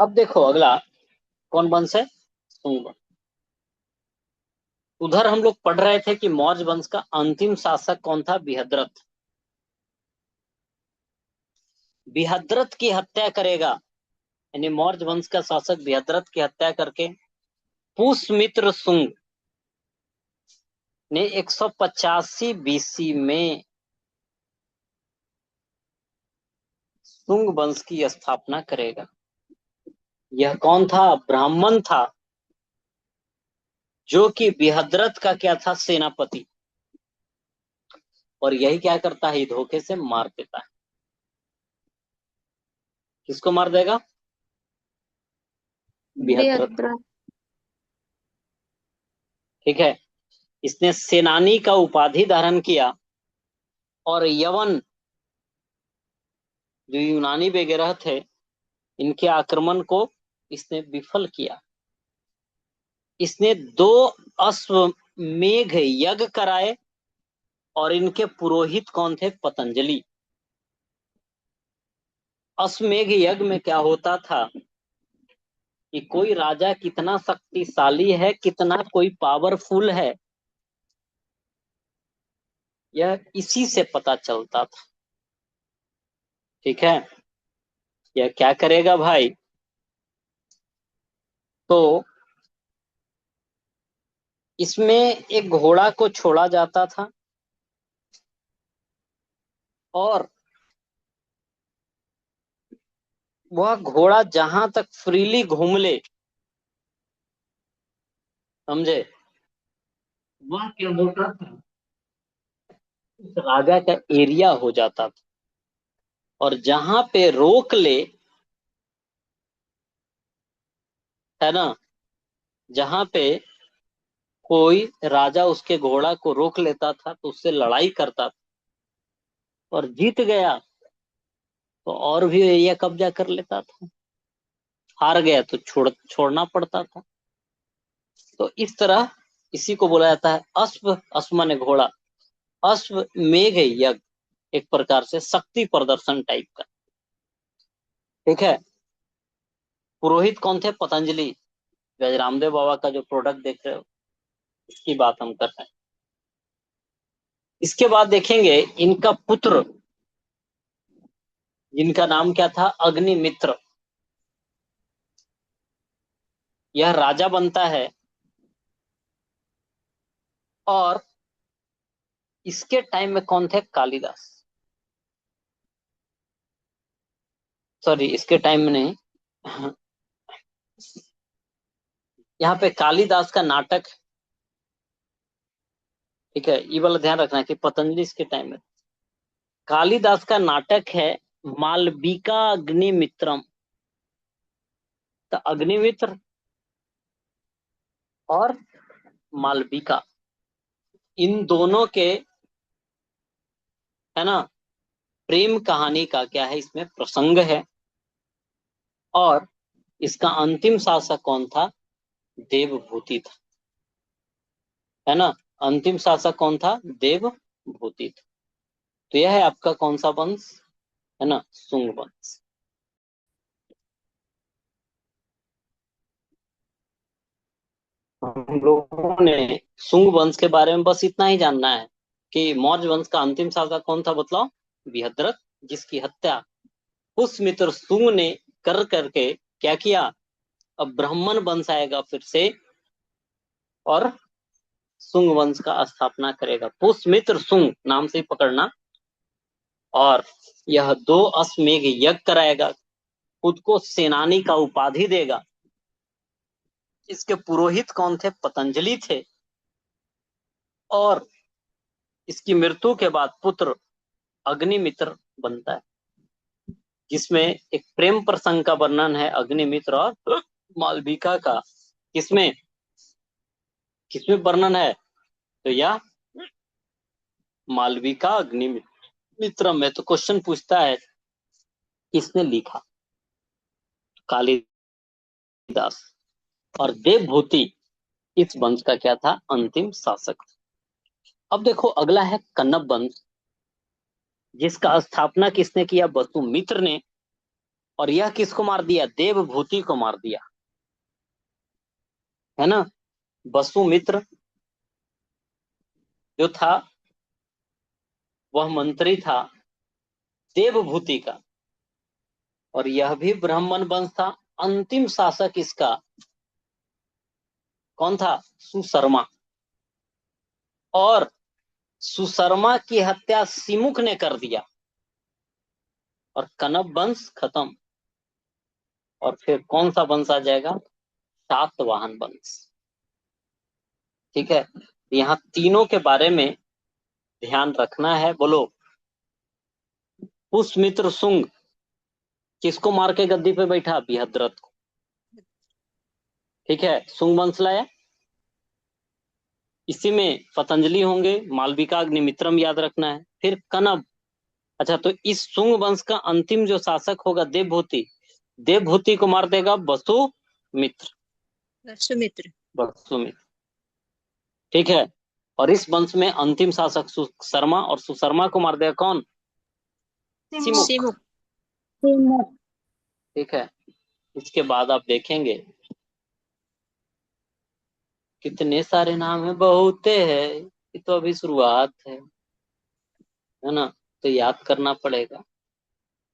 अब देखो अगला कौन वंश है? सुंग वंश। उधर हम लोग पढ़ रहे थे कि मौर्य वंश का अंतिम शासक कौन था? बृहद्रथ। बृहद्रथ की हत्या करेगा, यानी मौर्य वंश का शासक बृहद्रथ की हत्या करके पुष्यमित्र शुंग ने 185 बीसी में शुंग वंश की स्थापना करेगा। यह कौन था? ब्राह्मण था, जो कि बृहद्रथ का क्या था? सेनापति। और यही क्या करता है? धोखे से मार देता है। किसको मार देगा? बृहद्रथ को। बृहद्रथ। ठीक है। इसने सेनानी का उपाधि धारण किया और यवन जो यूनानी वगैरह थे, इनके आक्रमण को इसने विफल किया। इसने 2 अश्वमेघ यज्ञ कराए और इनके पुरोहित कौन थे? पतंजलि। अश्वमेघ यज्ञ में क्या होता था कि कोई राजा कितना शक्तिशाली है, कितना कोई पावरफुल है, यह इसी से पता चलता था। ठीक है। यह क्या करेगा भाई? तो इसमें एक घोड़ा को छोड़ा जाता था और वह घोड़ा जहां तक फ्रीली घूम ले, समझे, वह क्या होता था? उस राजा का एरिया हो जाता था। और जहां पे रोक ले, है ना, जहां पे कोई राजा उसके घोड़ा को रोक लेता था तो उससे लड़ाई करता था और जीत गया तो और भी एरिया कब्जा कर लेता था। हार गया तो छोड़ना पड़ता था। तो इस तरह इसी को बोला जाता है अश्व। अश्व माने घोड़ा। अश्व मेघ यज्ञ, एक प्रकार से शक्ति प्रदर्शन टाइप का। ठीक है। पुरोहित कौन थे? पतंजलि। वैद्य रामदेव बाबा का जो प्रोडक्ट देख रहे हो, इसकी बात हम कर रहे हैं। इसके बाद देखेंगे इनका पुत्र, जिनका नाम क्या था? अग्निमित्र। यह राजा बनता है और इसके टाइम में कौन थे? कालिदास। सॉरी, इसके टाइम में नहीं। यहाँ पे कालिदास का नाटक। ठीक है, ये वाला ध्यान रखना कि पतंजलि इसके टाइम में। कालिदास का नाटक है मालविका अग्निमित्रम। तो अग्निमित्र और मालविका, इन दोनों के, है ना, प्रेम कहानी का क्या है? इसमें प्रसंग है। और इसका अंतिम शासक कौन था? देवभूति था। है ना। अंतिम शासक कौन था? देवभूति था। तो यह है आपका कौन सा वंश? है ना, शुंग वंश। हम लोगों ने शुंग वंश के बारे में बस इतना ही जानना है कि मौर्य वंश का अंतिम शासक कौन था? बतलाओ। बृहद्रथ, जिसकी हत्या पुष्यमित्र शुंग ने कर करके क्या किया? अब ब्राह्मण वंश आएगा फिर से और शुंग वंश का स्थापना करेगा। पुष्यमित्र शुंग नाम से ही पकड़ना। और यह 2 अश्वमेघ यज्ञ कराएगा, खुद को सेनानी का उपाधि देगा। इसके पुरोहित कौन थे? पतंजलि थे। और इसकी मृत्यु के बाद पुत्र अग्निमित्र बनता है, जिसमें एक प्रेम प्रसंग का वर्णन है अग्निमित्र और मालविका का। किसमें किसमें वर्णन है? तो यह मालविका अग्निमित्र में तो क्वेश्चन पूछता है किसने लिखा? कालिदास। और देवभूति इस वंश का क्या था? अंतिम शासक। अब देखो अगला है कन्नब वंश, जिसका स्थापना किसने किया? वसुमित्र ने। और यह किसको मार दिया? देवभूति को मार दिया, है ना। वसुमित्र जो था वह मंत्री था देवभूति का, और यह भी ब्राह्मण वंश था। अंतिम शासक इसका कौन था? सुशर्मा। और सुशर्मा की हत्या सिमुक ने कर दिया और कनब वंश खत्म। और फिर कौन सा वंश आ जाएगा? सातवाहन वंश। ठीक है, यहाँ तीनों के बारे में ध्यान रखना है। बोलो। पुष्यमित्र शुंग किसको मार के गद्दी पे बैठा? बृहद्रथ को। ठीक है, शुंग वंश लाया। इसी में पतंजलि होंगे, मालविका, अग्निमित्रम याद रखना है। फिर कनब। अच्छा, तो इस शुंग वंश का अंतिम जो शासक होगा देवभूति, देवभूति को मार देगा वसुमित्र। वसुमित्र। वसुमित्र, ठीक है। और इस वंश में अंतिम शासक सुशर्मा, और सुशर्मा को मार देगा कौन? सिमुक। सिमुक। ठीक है, इसके बाद आप देखेंगे कितने सारे नाम है, बहुते है। ये तो अभी शुरुआत है ना, तो याद करना पड़ेगा,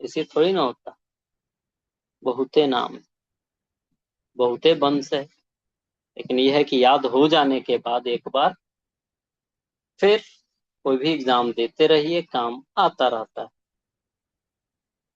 इसे थोड़ी ना होता। बहुते नाम, बहुते वंश है, लेकिन यह है कि याद हो जाने के बाद एक बार फिर कोई भी एग्जाम देते रहिए, काम आता रहता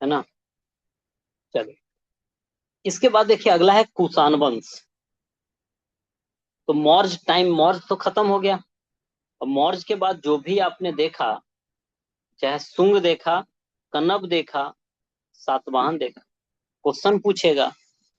है ना। चलिए, इसके बाद देखिए अगला है कुषाण वंश। तो मौर्य टाइम, मौर्य तो खत्म हो गया। अब मौर्य के बाद जो भी आपने देखा, चाहे शुंग देखा, कनब देखा, सातवाहन देखा, क्वेश्चन पूछेगा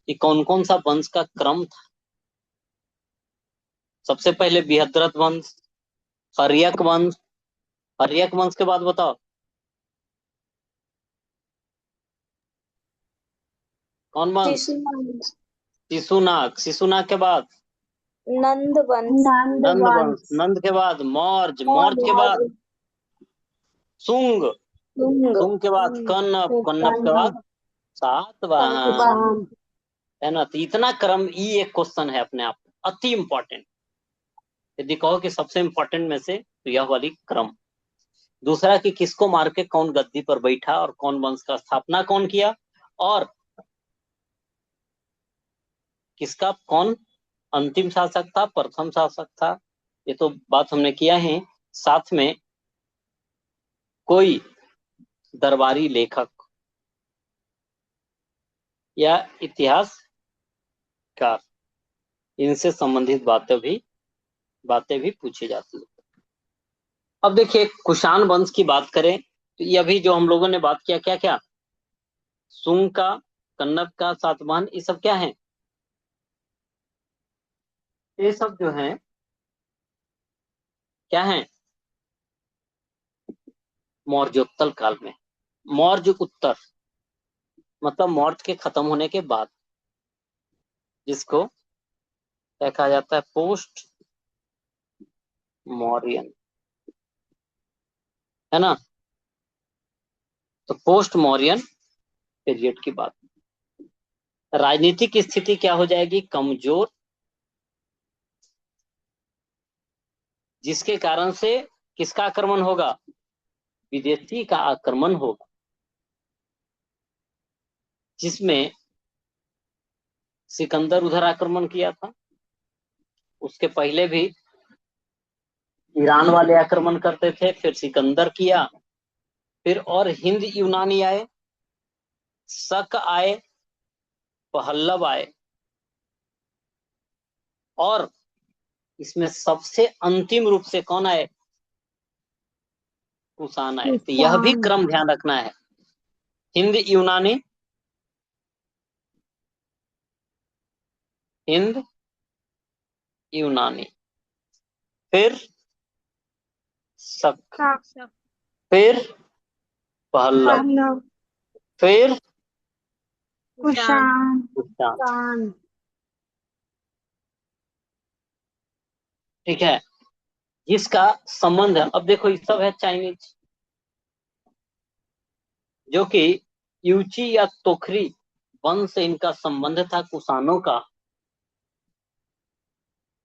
कि कौन कौन सा वंश का क्रम था। सबसे पहले बृहद्रथ वंश, हर्यक वंश। हर्यक वंश के बाद बताओ कौन वंश? शिशुनाग। शिशुनाग के बाद नंद वंश। नंद वंश। नंद के बाद मौर्य। मौर्य के बाद शुंग। शुंग के बाद कन्नब। कन्नब के बाद सातवाहन, है ना। तो इतना क्रम, ये एक क्वेश्चन है अपने आप में, अति इंपॉर्टेंट। यदि कहो कि सबसे इंपॉर्टेंट में से, तो यह वाली क्रम। दूसरा कि किसको मार के कौन गद्दी पर बैठा और कौन वंश का स्थापना कौन किया, और किसका कौन अंतिम शासक था, प्रथम शासक था। ये तो बात हमने किया है। साथ में कोई दरबारी लेखक या इतिहासकार, इनसे संबंधित बातें भी पूछी जाती है। अब देखिए कुषाण वंश की बात करें तो ये अभी जो हम लोगों ने बात किया, क्या क्या? शुंग का, कन्नब का, सातवाहन, ये सब क्या है? ये सब जो है क्या है? मौर्योत्तर काल में। मौर्य उत्तर मतलब मौर्य के खत्म होने के बाद, जिसको क्या कहा जाता है? पोस्ट मौर्यन, है ना। तो पोस्ट मौर्यन पीरियड की बात। राजनीतिक स्थिति क्या हो जाएगी? कमजोर, जिसके कारण से किसका आक्रमण होगा? विदेशी का आक्रमण होगा, जिसमें सिकंदर उधर आक्रमण किया था। उसके पहले भी ईरान वाले आक्रमण करते थे, फिर सिकंदर किया, फिर और हिंद यूनानी आए, शक आए, पहल्लव आए, और इसमें सबसे अंतिम रूप से कौन आए? कुषाण आए। तो यह भी क्रम ध्यान रखना है। हिंद यूनानी, हिंद यूनानी, फिर शक, फिर पहल्लव, फिर कुषाण। कुषाण। ठीक है, जिसका संबंध है, अब देखो ये सब है चाइनीज, जो कि यूची या तोखरी वंश से इनका संबंध था, कुषाणों का,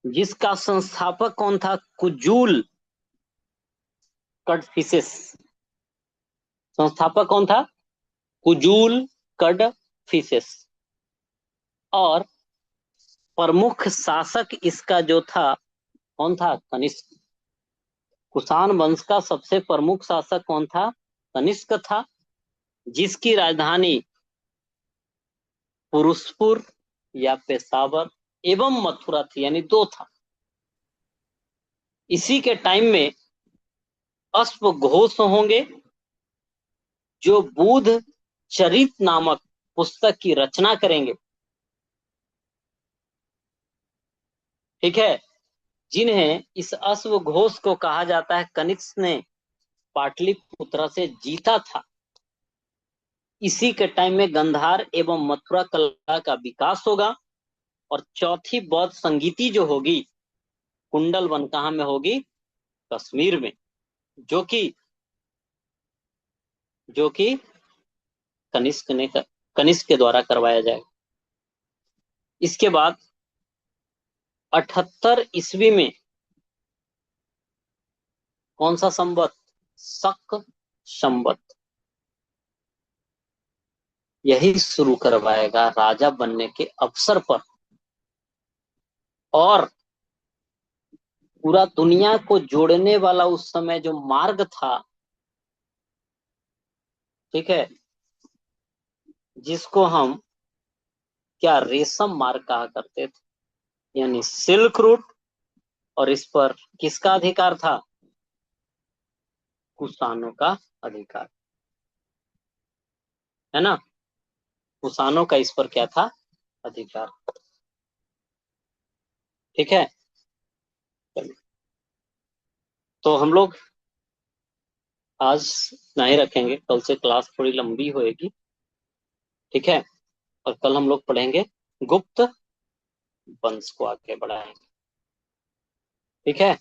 जिसका संस्थापक कौन था? कुजूल कडफिसेस। संस्थापक कौन था? कुजूल कडफिसेस। और प्रमुख शासक इसका जो था, कौन था? कनिष्क। कुषाण वंश का सबसे प्रमुख शासक कौन था? कनिष्क था, जिसकी राजधानी पुरुषपुर या पेशावर एवं मथुरा थी, यानी दो था। इसी के टाइम में अश्वघोष होंगे, जो बुध चरित नामक पुस्तक की रचना करेंगे। ठीक है, जिन्हें इस अश्वघोष को कहा जाता है कनिष्क ने पाटलिपुत्र से जीता था। इसी के टाइम में गंधार एवं मथुरा कला का विकास होगा। और चौथी बौद्ध संगीति जो होगी, कुंडल वन, कहाँ में होगी? कश्मीर में, जो कि कनिष्क के द्वारा करवाया जाएगा। इसके बाद 78 ईस्वी में कौन सा संवत? शक संवत, यही शुरू करवाएगा राजा बनने के अवसर पर। और पूरा दुनिया को जोड़ने वाला उस समय जो मार्ग था, ठीक है, जिसको हम क्या रेशम मार्ग कहा करते थे, यानी सिल्क रूट। और इस पर किसका अधिकार था? कुषाणों का अधिकार, है ना? कुषाणों का इस पर क्या था? अधिकार। ठीक है, तो हम लोग आज नहीं रखेंगे, कल से क्लास थोड़ी लंबी होएगी। ठीक है, और कल हम लोग पढ़ेंगे गुप्त वंश को आगे बढ़ाएंगे। ठीक है।